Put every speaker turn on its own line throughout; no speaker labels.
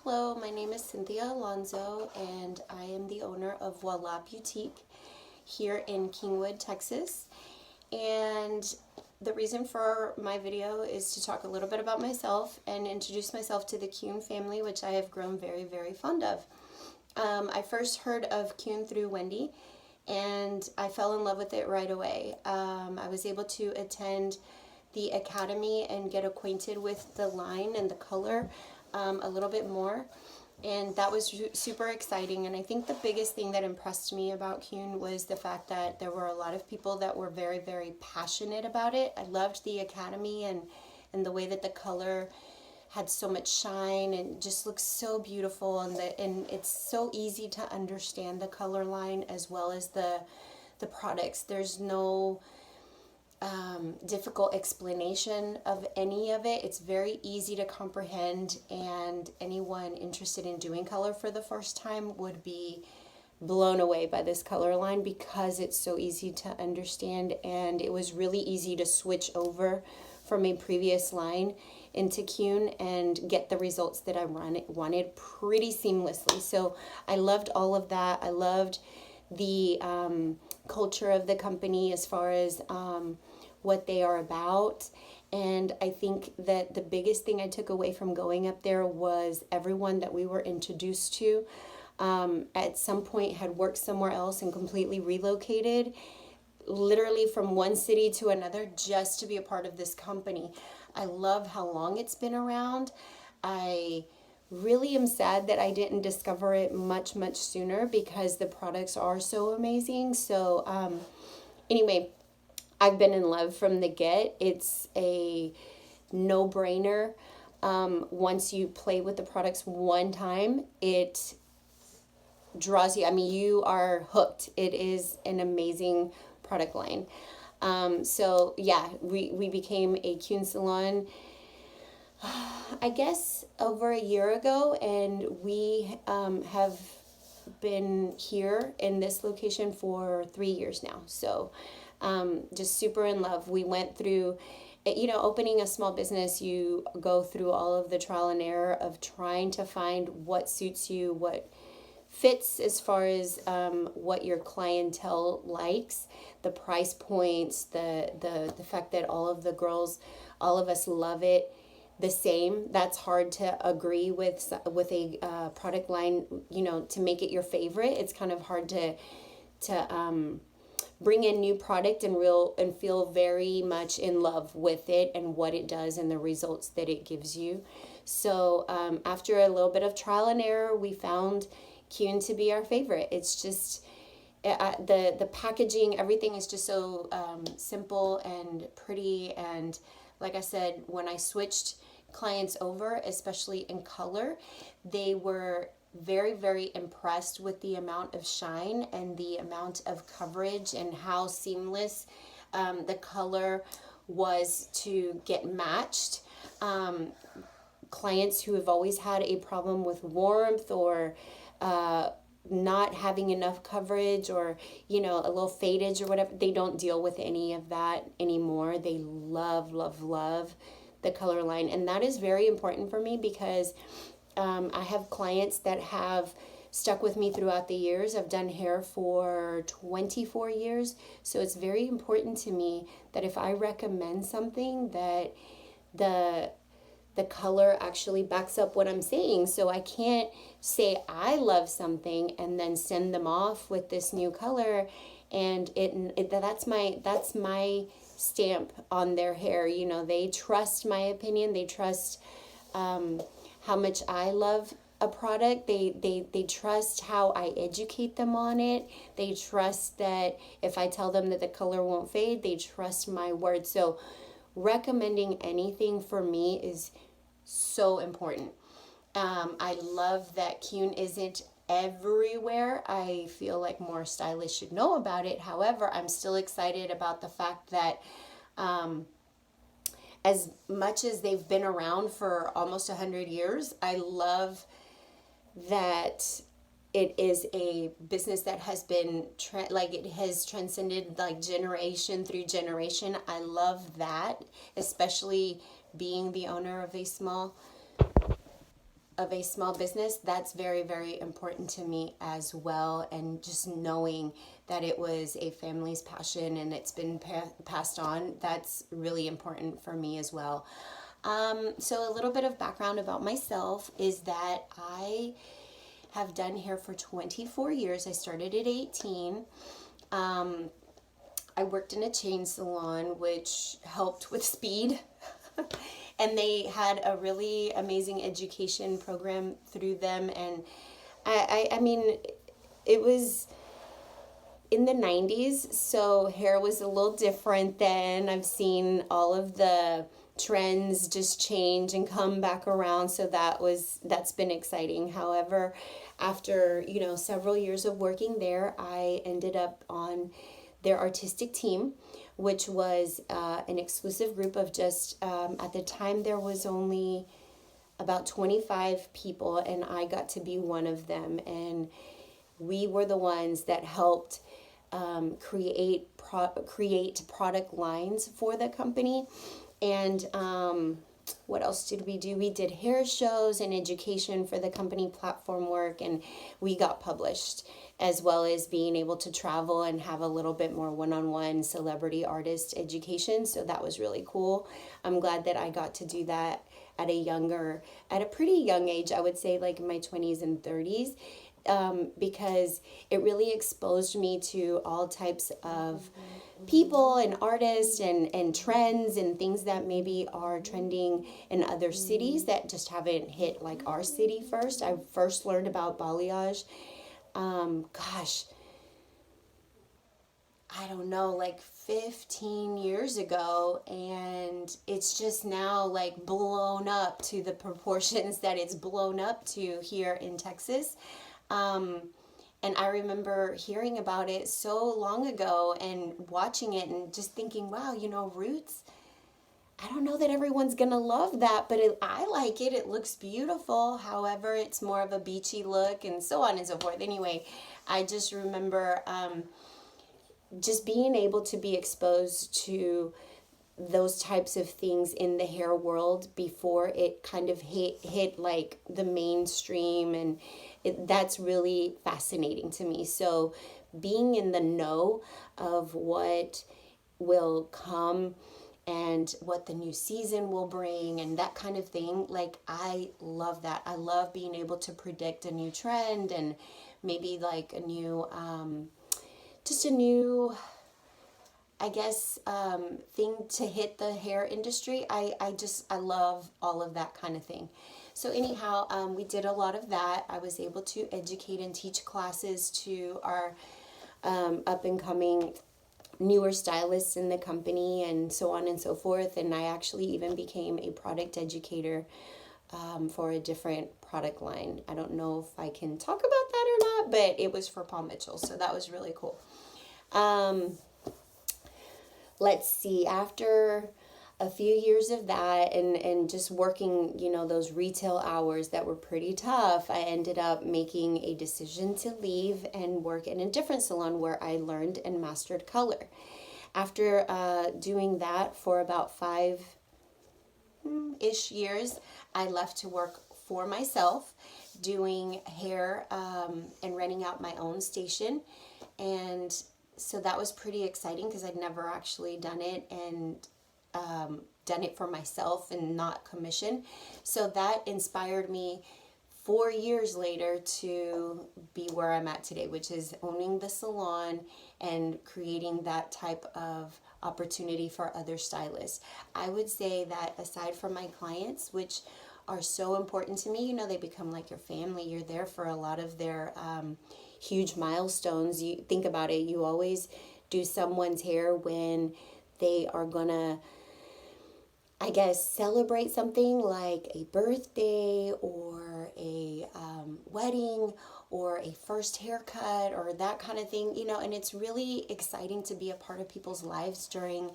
Hello, my name is Cynthia Alonso, and I am the owner of Voila Boutique here in Kingwood, Texas. And the reason for my video is to talk a little bit about myself and introduce myself to the Keune family, which I have grown very, very fond of. I first heard of Keune through Wendy, and I fell in love with it right away. I was able to attend the academy and get acquainted with the line and the color a little bit more, and that was super exciting. And I think the biggest thing that impressed me about Keune was the fact that there were a lot of people that were very, very passionate about it. I loved the academy and the way that the color had so much shine and just looks so beautiful, and it's so easy to understand the color line as well as the products. There's no difficult explanation of any of it. It's very easy to comprehend, and anyone interested in doing color for the first time would be blown away by this color line because it's so easy to understand, and it was really easy to switch over from a previous line into Keune and get the results that I wanted pretty seamlessly. So I loved all of that. I loved the culture of the company as far as what they are about. And I think that the biggest thing I took away from going up there was everyone that we were introduced to at some point had worked somewhere else and completely relocated, literally from one city to another, just to be a part of this company. I love how long it's been around. I really am sad that I didn't discover it much sooner because the products are so amazing. So anyway, I've been in love from the get. It's a no-brainer. Once you play with the products one time, it draws you. I mean, you are hooked. It is an amazing product line. So yeah, we became a Keune salon, I guess, over a year ago, and we have been here in this location for 3 years now. So just super in love. We went through, opening a small business, you go through all of the trial and error of trying to find what suits you, what fits as far as what your clientele likes, the price points, the fact that all of the girls, all of us love it the same. That's hard to agree with a product line, to make it your favorite. It's kind of hard to bring in new product and feel very much in love with it and what it does and the results that it gives you. So after a little bit of trial and error, we found Keune to be our favorite. It's just the packaging, everything is just so simple and pretty. And like I said, when I switched clients over, especially in color, they were very, very impressed with the amount of shine and the amount of coverage and how seamless the color was to get matched. Clients who have always had a problem with warmth or not having enough coverage or, a little fadage or whatever, they don't deal with any of that anymore. They love, love, love the color line. And that is very important for me because I have clients that have stuck with me throughout the years. I've done hair for 24 years. So it's very important to me that if I recommend something, that the color actually backs up what I'm saying. So I can't say I love something and then send them off with this new color, and that's my stamp on their hair. They trust my opinion. They trust how much I love a product. They trust how I educate them on it. They trust that if I tell them that the color won't fade, they trust my word. So recommending anything for me is so important. I love that Keune isn't everywhere. I feel like more stylists should know about it. However, I'm still excited about the fact that as much as they've been around for almost 100 years, I love that it is a business that has been it has transcended generation through generation. I love that, especially being the owner of a small of a small business, that's very, very important to me as well. And just knowing that it was a family's passion and it's been passed on, that's really important for me as well. So a little bit of background about myself is that I have done hair for 24 years. I started at 18. I worked in a chain salon, which helped with speed. And they had a really amazing education program through them. And I mean, it was in the 90s, so hair was a little different then. I've seen all of the trends just change and come back around, so that's been exciting. However, after, several years of working there, I ended up on their artistic team, which was an exclusive group of just, at the time there was only about 25 people, and I got to be one of them. And we were the ones that helped create product lines for the company. And what else did we do? We did hair shows and education for the company platform work, and we got published, as well as being able to travel and have a little bit more one-on-one celebrity artist education. So that was really cool. I'm glad that I got to do that at a pretty young age, I would say like in my 20s and 30s. Because it really exposed me to all types of people and artists and trends and things that maybe are trending in other cities that just haven't hit like our city first. I first learned about balayage, gosh, I don't know, like 15 years ago, and it's just now like blown up to the proportions that it's blown up to here in Texas. And I remember hearing about it so long ago and watching it and just thinking, wow, roots, I don't know that everyone's going to love that, but I like it. It looks beautiful. However, it's more of a beachy look and so on and so forth. Anyway, I just remember just being able to be exposed to those types of things in the hair world before it kind of hit like the mainstream, and that's really fascinating to me. So being in the know of what will come and what the new season will bring and that kind of thing, like I love that. I love being able to predict a new trend and maybe like a new I guess, thing to hit the hair industry. I love all of that kind of thing. So anyhow, we did a lot of that. I was able to educate and teach classes to our up and coming newer stylists in the company and so on and so forth. And I actually even became a product educator for a different product line. I don't know if I can talk about that or not, but it was for Paul Mitchell. So that was really cool. Let's see, after a few years of that and just working, those retail hours that were pretty tough, I ended up making a decision to leave and work in a different salon where I learned and mastered color. After doing that for about 5-ish years, I left to work for myself, doing hair and renting out my own station. And so that was pretty exciting because I'd never actually done it and done it for myself and not commission. So that inspired me 4 years later to be where I'm at today, which is owning the salon and creating that type of opportunity for other stylists. I would say that aside from my clients, which are so important to me, they become like your family. You're there for a lot of their huge milestones. You think about it, you always do someone's hair when they are gonna, I guess, celebrate something like a birthday or a wedding or a first haircut or that kind of thing, and it's really exciting to be a part of people's lives during,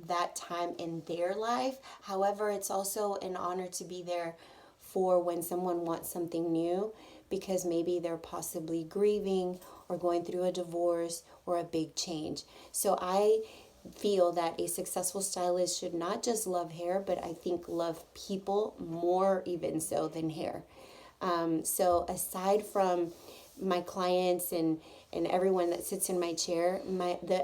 that time in their life. However, it's also an honor to be there for when someone wants something new, because maybe they're possibly grieving or going through a divorce or a big change. So I feel that a successful stylist should not just love hair, but I think love people more even so than hair. So aside from my clients and everyone that sits in my chair,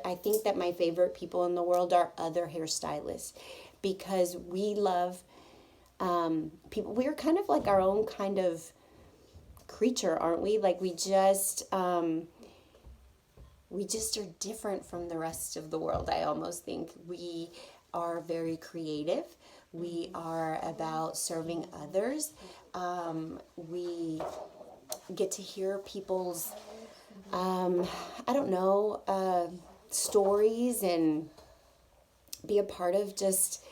I think that my favorite people in the world are other hairstylists, because we love people. We're kind of like our own kind of creature, aren't we? Like we just are different from the rest of the world. I almost think we are very creative. We are about serving others. We get to hear people's, I don't know, stories and be a part of just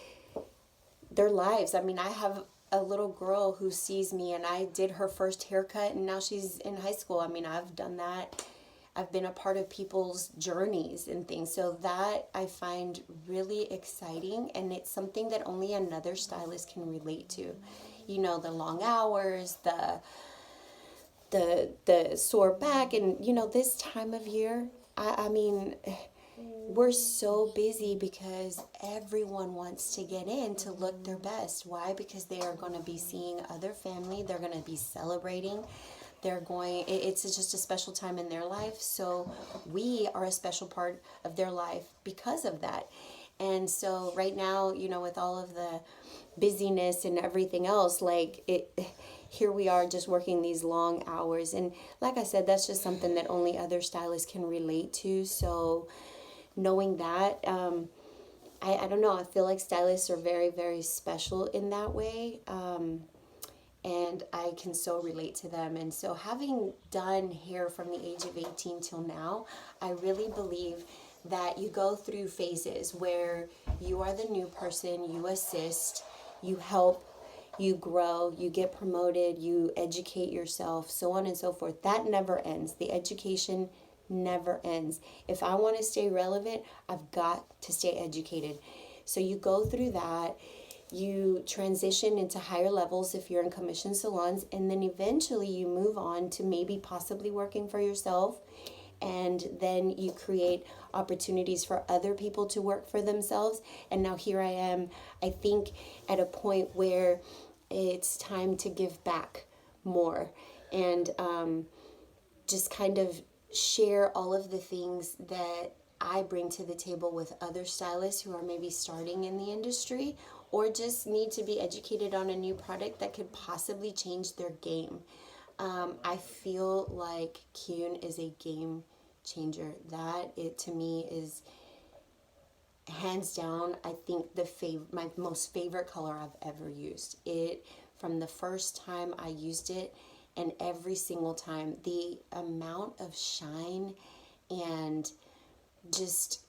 their lives. I mean, I have a little girl who sees me, and I did her first haircut, and now she's in high school. I mean, I've done that. I've been a part of people's journeys and things. So that I find really exciting, and it's something that only another stylist can relate to. You know, the long hours, the sore back, and you know, this time of year, I mean, we're so busy because everyone wants to get in to look their best. Why? Because they are going to be seeing other family. They're going to be celebrating. It's just a special time in their life. So we are a special part of their life because of that. And so right now, you know, with all of the busyness and everything else, here we are just working these long hours. And like I said, that's just something that only other stylists can relate to. So knowing that, I don't know, I feel like stylists are very, very special in that way. And I can so relate to them. And so having done hair from the age of 18 till now, I really believe that you go through phases where you are the new person, you assist, you help, you grow, you get promoted, you educate yourself, so on and so forth. That never ends. The education never ends. If I want to stay relevant, I've got to stay educated. So you go through that. You transition into higher levels if you're in commission salons, and then eventually you move on to maybe possibly working for yourself, and then you create opportunities for other people to work for themselves. And now here I am, I think, at a point where it's time to give back more and just kind of share all of the things that I bring to the table with other stylists who are maybe starting in the industry or just need to be educated on a new product that could possibly change their game. I feel like Keune is a game changer. That, it to me, is hands down, I think my most favorite color I've ever used. It, from the first time I used it and every single time, the amount of shine and just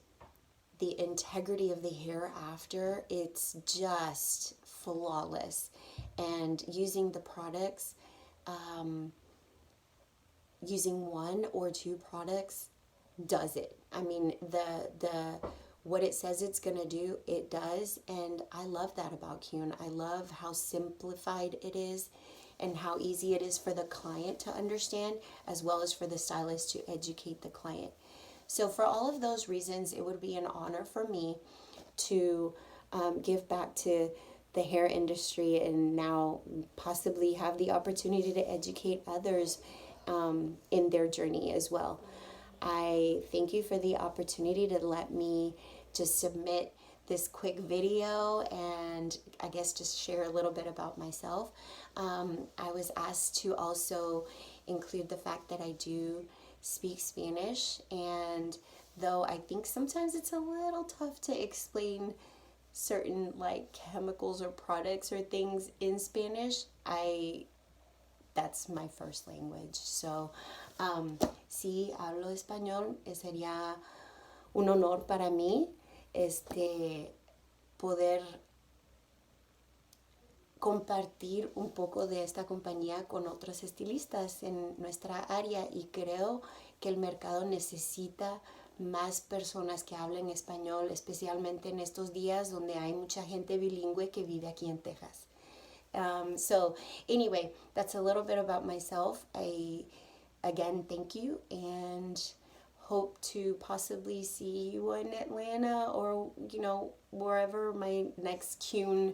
the integrity of the hair after, it's just flawless. And using the products, using one or two products does it. I mean, the what it says it's going to do, it does. And I love that about Keune. I love how simplified it is and how easy it is for the client to understand, as well as for the stylist to educate the client. So for all of those reasons, it would be an honor for me to give back to the hair industry and now possibly have the opportunity to educate others in their journey as well. I thank you for the opportunity to let me just submit this quick video and I guess just share a little bit about myself. I was asked to also include the fact that I do speak Spanish, and though I think sometimes it's a little tough to explain certain like chemicals or products or things in Spanish, that's my first language. So si hablo español, sería un honor para mí poder compartir un poco de esta compañía con otros estilistas en nuestra área, y creo que el mercado necesita más personas que hablen español, especialmente en estos días donde hay mucha gente bilingüe que vive aquí en Texas. So anyway, that's a little bit about myself. Again, thank you, and hope to possibly see you in Atlanta or, you know, wherever my next Keune,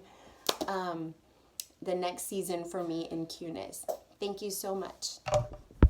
the next season for me in Keune is. Thank you so much.